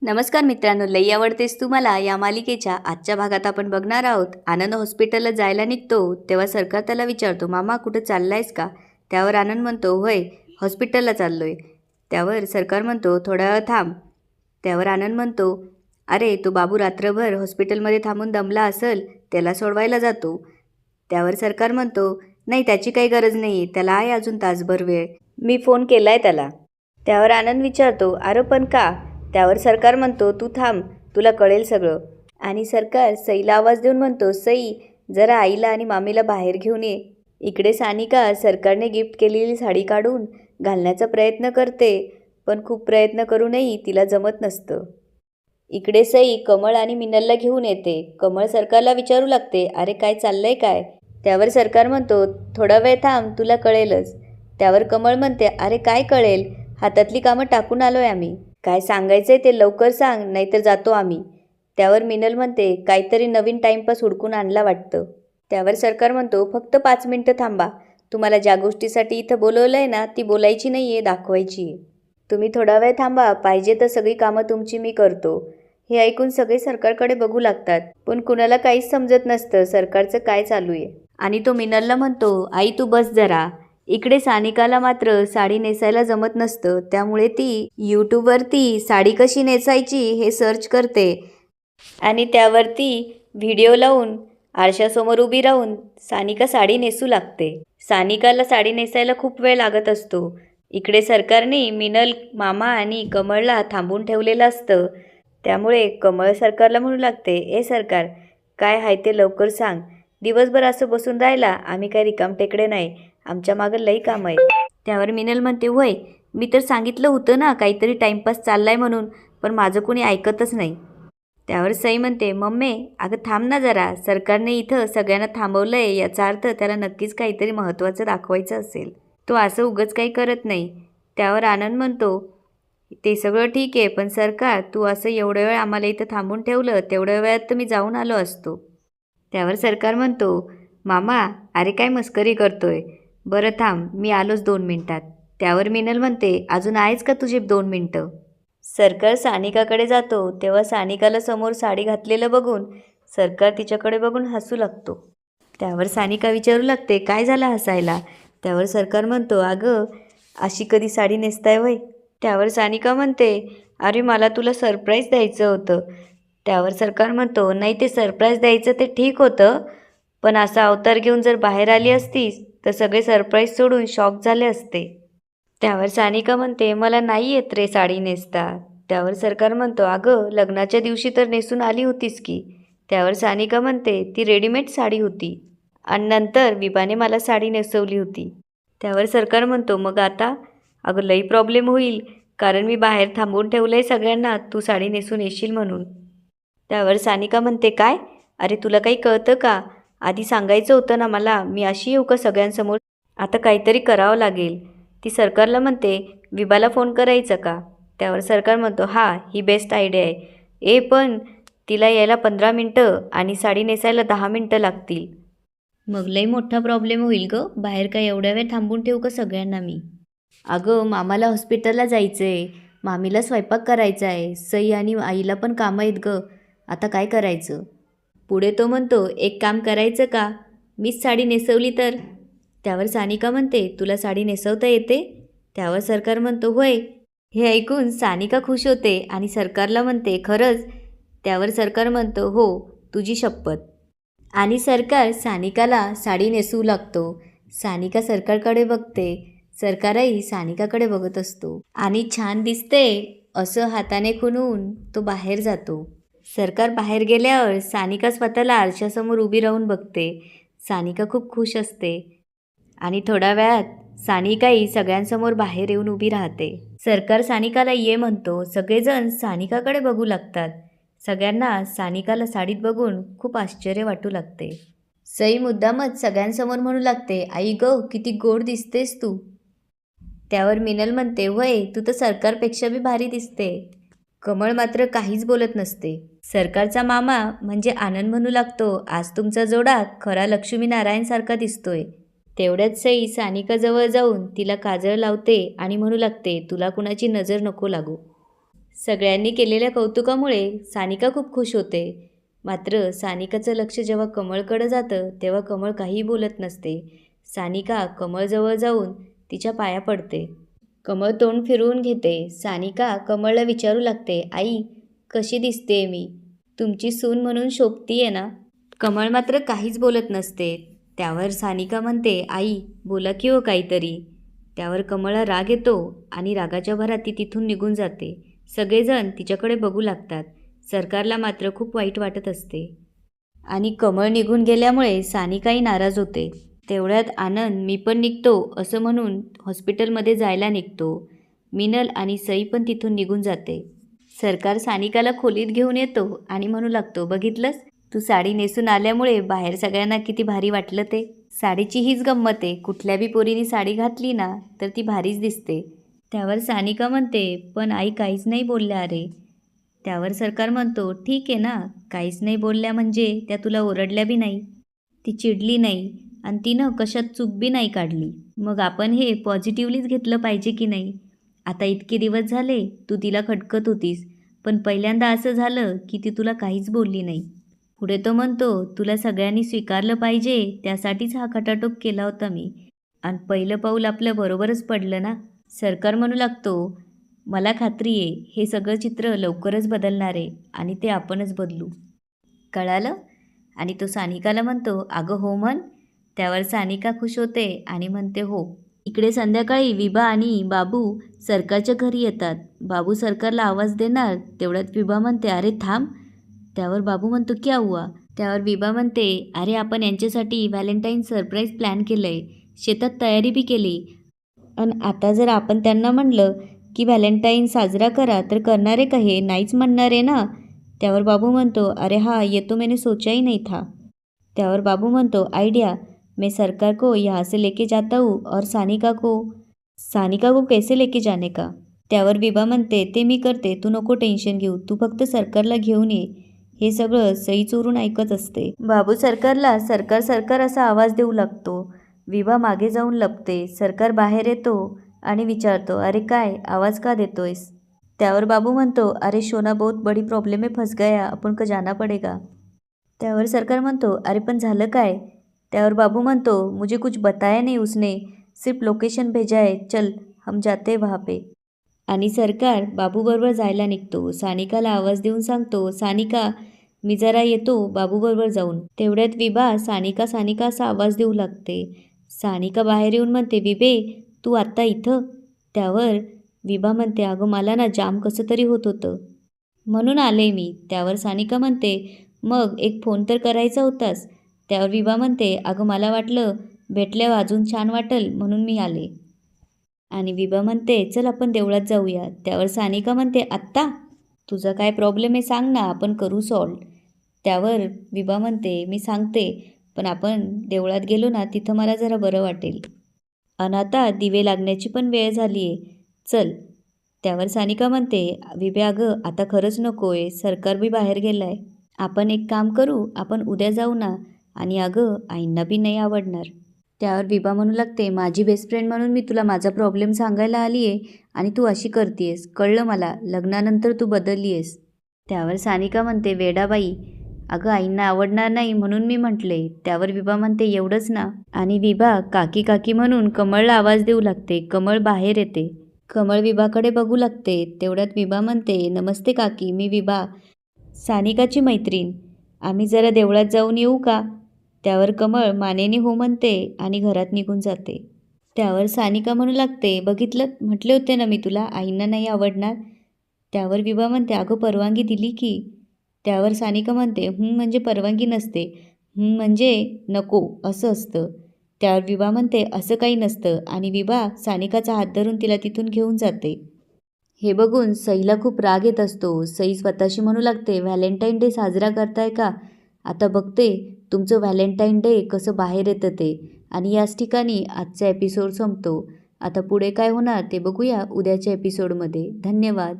नमस्कार मित्रांनो, लई आवडतेस तू मला या मालिकेच्या आजच्या भागात आपण बघणार आहोत. आनंद हॉस्पिटलला जायला निघतो तेव्हा सरकार त्याला विचारतो, मामा कुठं चाललायस का? त्यावर आनंद म्हणतो, होय हॉस्पिटलला चाललोय. त्यावर सरकार म्हणतो, थोडा वेळ थांब. त्यावर आनंद म्हणतो, अरे तो बाबू रात्रभर हॉस्पिटलमध्ये थांबून दमला असेल, त्याला सोडवायला जातो. त्यावर सरकार म्हणतो, नाही त्याची काही गरज नाही, त्याला आहे अजून तासभर वेळ, मी फोन केलाय त्याला. त्यावर आनंद विचारतो, अरे पण का? त्यावर सरकार म्हणतो, तू थांब, तुला कळेल सगळं. आणि सरकार सईला आवाज देऊन म्हणतो, सई जरा आईला आणि मामीला बाहेर घेऊन ये. इकडे सानिका सरकारने गिफ्ट केलेली साडी काढून घालण्याचा प्रयत्न करते, पण खूप प्रयत्न करूनही तिला जमत नसतं. इकडे सई कमळ आणि मिनलला घेऊन येते. कमळ सरकारला विचारू लागते, अरे काय चाललंय काय? त्यावर सरकार म्हणतो, थोडा वेळ थांब, तुला कळेलच. त्यावर कमळ म्हणते, अरे काय कळेल, हातातली कामं टाकून आलोय आम्ही, काय सांगायचंय ते लवकर सांग, नाहीतर जातो आम्ही. त्यावर मिनल म्हणते, काहीतरी नवीन टाईमपास हुडकून आणला वाटतं. त्यावर सरकार म्हणतो, फक्त 5 मिनिटं थांबा, तुम्हाला ज्या गोष्टीसाठी इथं बोलवलंय ना ती बोलायची नाही आहे, दाखवायची आहे. तुम्ही थोडा वेळ थांबा, पाहिजे तर सगळी कामं तुमची मी करतो. हे ऐकून सगळे सरकारकडे बघू लागतात, पण कुणाला काहीच समजत नसतं सरकारचं काय चालू आहे. आणि तो मिनलला म्हणतो, आई तू बस जरा. इकडे सानिकाला मात्र साडी नेसायला जमत नसतं, त्यामुळे ती यूट्यूबवरती साडी कशी नेसायची हे सर्च करते आणि त्यावरती व्हिडिओ लावून आरशासमोर उभी राहून सानिका साडी नेसू लागते. सानिकाला साडी नेसायला खूप वेळ लागत असतो. इकडे सरकारने मिनल, मामा आणि कमळला थांबून ठेवलेलं असतं, त्यामुळे कमळ सरकारला म्हणू लागते, ए सरकार काय आहे ते लवकर सांग, दिवसभर असं बसून राहिला, आम्ही काय रिकामटेकडे नाही, आमच्या मागं लई काम आहे. त्यावर मिनल म्हणते, होय मी तर सांगितलं होतं ना काहीतरी टाईमपास चाललाय म्हणून, पण माझं कोणी ऐकतच नाही. त्यावर सई म्हणते, मम्मी अगं थांब ना जरा, सरकारने इथं सगळ्यांना थांबवलंय, याचा अर्थ त्याला नक्कीच काहीतरी महत्त्वाचं दाखवायचं असेल, तो असं उगाच काही करत नाही. त्यावर आनंद म्हणतो, ते सगळं ठीक आहे, पण सरकार तू असं एवढ्या वेळ आम्हाला इथं थांबून ठेवलं, तेवढ्या वेळात तर मी जाऊन आलो असतो. त्यावर सरकार म्हणतो, मामा अरे काय मस्करी करतोय, बरं थांब मी आलोच 2 मिनिटात. त्यावर मिनल म्हणते, अजून आहेच का तुझे 2 मिनटं? सरकार सानिकाकडे जातो तेव्हा सानिकाला समोर साडी घातलेलं बघून सरकार तिच्याकडे बघून हसू लागतो. त्यावर सानिका विचारू लागते, काय झालं हसायला? त्यावर सरकार म्हणतो, अगं अशी कधी साडी नेसताय वय? त्यावर सानिका म्हणते, अरे मला तुला सरप्राईज द्यायचं होतं. त्यावर सरकार म्हणतो, नाही ते सरप्राईज द्यायचं ते ठीक होतं, पण असा अवतार घेऊन जर बाहेर आली असतीस तर सगळे सरप्राईज सोडून शॉक झाले असते. त्यावर सानिका म्हणते, मला नाही येत रे साडी नेसता. त्यावर सरकार म्हणतो, अगं लग्नाच्या दिवशी तर नेसून आली होतीस की. त्यावर सानिका म्हणते, ती रेडीमेड साडी होती आणि नंतर विभाने मला साडी नेसवली होती. त्यावर सरकार म्हणतो, मग आता? अगं लई प्रॉब्लेम होईल, कारण मी बाहेर थांबवून ठेवलं आहे सगळ्यांना तू साडी नेसून येशील म्हणून. त्यावर सानिका म्हणते, काय? अरे तुला काही कळतं का? आधी सांगायचं होतं ना मला, मी अशी येऊ का सगळ्यांसमोर? आता काहीतरी करावं लागेल. ती सरकारला म्हणते, विभाला फोन करायचं का? त्यावर सरकार म्हणतो, हां ही बेस्ट आयडिया आहे. पण तिला यायला 15 मिनटं आणि साडी नेसायला 10 मिनटं लागतील. मग लई मोठा प्रॉब्लेम होईल गं, बाहेर काय एवढ्या वेळ थांबून ठेवू का सगळ्यांना मी? अगं मामाला हॉस्पिटलला जायचं आहे, मामीला स्वयंपाक करायचा आहे, सई आणि आईला पण कामं आहेत गं, आता काय करायचं? पुढे तो म्हणतो, एक काम करायचं का, मीच साडी नेसवली तर? त्यावर सानिका म्हणते, तुला साडी नेसवता येते? त्यावर सरकार म्हणतो, होय. हे ऐकून सानिका खुश होते आणि सरकारला म्हणते, खरंच? त्यावर सरकार म्हणतो, हो तुझी शपथ. आणि सरकार सानिकाला साडी नेसवू लागतो. सानिका सरकारकडे बघते, सरकारही सानिकाकडे बघत असतो आणि छान दिसते असं हाताने खुणवून तो बाहेर जातो. सरकार बाहेर गेल्यावर सानिका स्वतःला आरशासमोर उभी राहून बघते. सानिका खूप खुश असते आणि थोड्या वेळात सानिकाही सगळ्यांसमोर बाहेर येऊन उभी राहते. सरकार सानिकाला ये म्हणतो. सगळेजण सानिकाकडे बघू लागतात. सगळ्यांना सानिकाला साडीत बघून खूप आश्चर्य वाटू लागते. सई मुद्दामच सगळ्यांसमोर म्हणू लागते, आई गं किती गोड दिसतेस तू. त्यावर मिनल म्हणते, वय तू तर सरकारपेक्षा बी भारी दिसते. कमळ मात्र काहीच बोलत नसते. सरकारचा मामा म्हणजे आनंद म्हणू लागतो, आज तुमचा जोडा खरा लक्ष्मीनारायणसारखा दिसतोय. तेवढ्यात सई सानिकाजवळ जाऊन तिला काजळ लावते आणि म्हणू लागते, तुला कुणाची नजर नको लागू. सगळ्यांनी केलेल्या कौतुकामुळे सानिका खूप खुश होते. मात्र सानिकाचं लक्ष जेव्हा कमळकडं जातं तेव्हा कमळ काहीही बोलत नसते. सानिका कमळजवळ जाऊन तिच्या पाया पडते. कमळ तोंड फिरवून घेते. सानिका कमळला विचारू लागते, आई कशी दिसते मी? तुमची सून म्हणून शोभतीये ना? कमळ मात्र काहीच बोलत नसते. त्यावर सानिका म्हणते, आई बोला की हो काहीतरी. त्यावर कमळला राग येतो आणि रागाच्या भरात ती तिथून निघून जाते. सगळेजण तिच्याकडे बघू लागतात. सरकारला मात्र खूप वाईट वाटत असते आणि कमळ निघून गेल्यामुळे सानिकाही नाराज होते. तेवढ्यात आनंद मी पण निघतो असं म्हणून हॉस्पिटलमध्ये जायला निघतो. मिनल आणि सई पण तिथून निघून जाते. सरकार सानिकाला खोलीत घेऊन येतो आणि म्हणू लागतो, बघितलंस तू साडी नेसून आल्यामुळे बाहेर सगळ्यांना किती भारी वाटलं ते. साडीची हीच गंमत आहे, कुठल्या बी पोरीने साडी घातली ना तर ती भारीच दिसते. त्यावर सानिका म्हणते, पण आई काहीच नाही बोलल्या अरे. त्यावर सरकार म्हणतो, ठीक आहे ना, काहीच नाही बोलल्या म्हणजे त्या तुला ओरडल्या बी नाही, ती चिडली नाही आणि तिनं कशात चूक बी नाही काढली. मग आपण हे पॉझिटिव्हलीच घेतलं पाहिजे की नाही? आता इतके दिवस झाले तू तिला खटकत होतीस, पण पहिल्यांदा असं झालं की ती तुला काहीच बोलली नाही. पुढे तो म्हणतो, तुला सगळ्यांनी स्वीकारलं पाहिजे त्यासाठीच हा खटाटोप केला होता मी, आणि पहिलं पाऊल आपलं बरोबरच पडलं ना. सरकार म्हणू लागतो, मला खात्री आहे हे सगळं चित्र लवकरच बदलणार आहे आणि ते आपणच बदलू. कळालं? आणि तो सानिकाला म्हणतो, अगं हो म्हण. त्यावर सानिका खुश होते आणि म्हणते हो. इकडे संध्याकाळी विभा आणि बाबू सरकारच्या घरी येतात. बाबू सरकारला आवाज देणार तेवढ्यात विभा म्हणते, अरे थांब. त्यावर बाबू म्हणतो, क्या हुआ? त्यावर विभा म्हणते, अरे आपण यांच्यासाठी व्हॅलेंटाईन सरप्राईज प्लॅन केलं आहे, शेतात तयारी बी केली, आणि आता जर आपण त्यांना म्हणलं की व्हॅलेंटाईन साजरा करा तर करणार आहे का? हे नाहीच म्हणणार आहे ना. त्यावर बाबू म्हणतो, अरे हाँ ये तो मैंने सोचा ही नहीं था. त्यावर बाबू म्हणतो, आइडिया, मैं सरकार को यहाँ से लेके जाता हूँ और सानिका को कैसे लेके जाने का? त्यावर विभा म्हणते, ते मी करते, तू नको टेन्शन घेऊ, तू फक्त सरकारला घेऊन ये. हे सगळं सई चोरून ऐकत असते. बाबू सरकारला सरकार सरकार असा आवाज देऊ लागतो. विभा मागे जाऊन लपते. सरकार बाहेर येतो आणि विचारतो, अरे काय आवाज का देतोयस? त्यावर बाबू म्हणतो, अरे शोना बहुत बड़ी प्रॉब्लेम है, फंस गया, अपन को जाना पडेगा. त्यावर सरकार म्हणतो, अरे पण झालं काय? त्यावर बाबू म्हणतो, मुझे कुछ बताया नहीं उसने, सिर्फ लोकेशन भेजा है, चल हम जाते वहाँ पे. आणि सरकार बाबूबरोबर जायला निघतो. सानिकाला आवाज देऊन सांगतो, सानिका मी जरा येतो बाबूबरोबर जाऊन. तेवढ्यात विभा सानिका सानिका असा आवाज देऊ लागते. सानिका बाहेर येऊन म्हणते, विभे तू आत्ता इथं? त्यावर विभा म्हणते, अगं मला ना जाम कसं तरी होत होतं म्हणून आले मी. त्यावर सानिका म्हणते, मग एक फोन तर करायचा होतास. त्यावर विभा म्हणते, अगं मला वाटलं भेटल्यावर अजून छान वाटेल म्हणून मी आले. आणि विभा म्हणते, चल आपण देवळात जाऊया. त्यावर सानिका म्हणते, आत्ता? तुझा काय प्रॉब्लेम आहे सांग ना, आपण करू सॉल्व. त्यावर विभा म्हणते, मी सांगते, पण आपण देवळात गेलो ना तिथं मला जरा बरं वाटेल, आणि आता दिवे लागण्याची पण वेळ झाली आहे, चल. त्यावर सानिका म्हणते, विभा अगं आता खरंच नको आहे, सरकार बी बाहेर गेला आहे, आपण एक काम करू, आपण उद्या जाऊ ना, आणि अगं आईंना बी नाही आवडणार. त्यावर विभा म्हणू लागते, माझी बेस्ट फ्रेंड म्हणून मी तुला माझा प्रॉब्लेम सांगायला आली आहे आणि तू अशी करतेस, कळलं मला, लग्नानंतर तू बदलली आहेस. त्यावर सानिका म्हणते, वेडाबाई, अगं आईंना आवडणार नाही म्हणून मी म्हटले. त्यावर विभा म्हणते, एवढंच ना. आणि विभा काकी काकी म्हणून कमळला आवाज देऊ लागते. कमळ बाहेर येते. कमळ विभाकडे बघू लागते. तेवढ्यात विभा म्हणते, नमस्ते काकी, मी विभा, सानिकाची मैत्रीण, आम्ही जरा देवळात जाऊन येऊ का? त्यावर कमळ मानेने हो म्हणते आणि घरात निघून जाते. त्यावर सानिका म्हणू लागते, बघितलं, म्हटले होते ना मी तुला आईंना नाही आवडणार. त्यावर विभा म्हणते, अगं परवानगी दिली की. त्यावर सानिका म्हणते, म्हणजे परवानगी नसते, म्हणजे नको असं असतं. त्यावर विभा म्हणते, असं काही नसतं, आणि विभा सानिकाचा हात धरून तिला तिथून घेऊन जाते. हे बघून सईला खूप राग येत असतो. सई स्वतःशी म्हणू लागते, व्हॅलेंटाईन डे साजरा करताय का? आता बघते तुमचं व्हॅलेंटाईन डे कसं बाहेर येतं ते. आणि याच ठिकाणी आजचा एपिसोड संपतो. आता पुढे काय होणार ते बघूया उद्याच्या एपिसोडमध्ये. धन्यवाद.